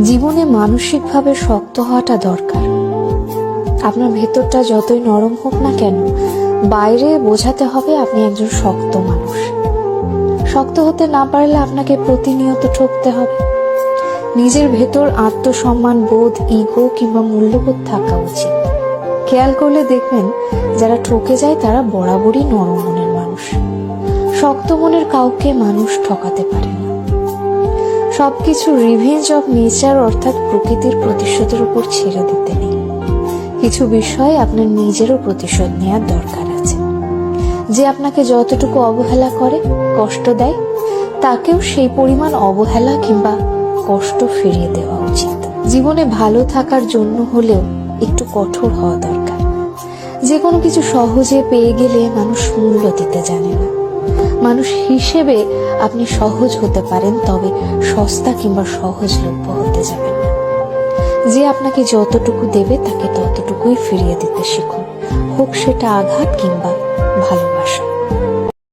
জীবনে মানসিকভাবে শক্ত হওয়াটা দরকার। আপনার ভেতরটা যতই নরম হোক না কেন, বাইরে বোঝাতে হবে আপনি একজন শক্ত মানুষ। শক্ত হতে না পারলে আপনাকে প্রতিনিয়ত ঠকতে হবে। নিজের ভেতর আত্মসম্মান বোধ, ইগো কিংবা মূল্যবোধ থাকা উচিত। খেয়াল করলে দেখবেন যারা ঠকে যায় তারা বরাবরই নরম মনের মানুষ। শক্ত মনের কাউকে মানুষ ঠকাতে পারে না। সবকিছু রিভেঞ্জ অফ নেচার অর্থাৎ প্রকৃতির প্রতিশোধের উপর ছেড়ে দিতে নেই। কিছু বিষয়ে আপনার নিজেরও প্রতিশোধ নেওয়ার দরকার আছে। যে আপনাকে যতটুকু অবহেলা করে, কষ্ট দেয়, তাকেও সেই পরিমাণ অবহেলা কিংবা কষ্ট ফিরিয়ে দেওয়া উচিত। জীবনে ভালো থাকার জন্য হলেও একটু কঠোর হওয়া দরকার। যে কোনো কিছু সহজে পেয়ে গেলে মানুষ মূল্য দিতে জানে না। মানুষ হিসেবে আপনি সহজ হতে পারেন, তবে সস্তা কিংবা সহজলভ্য হতে যাবেন না। যে আপনাকে যতটুকু দেবে তাকে ততটুকুই ফিরিয়ে দিতে শিখুন, হোক সেটা আঘাত কিংবা ভালোবাসা।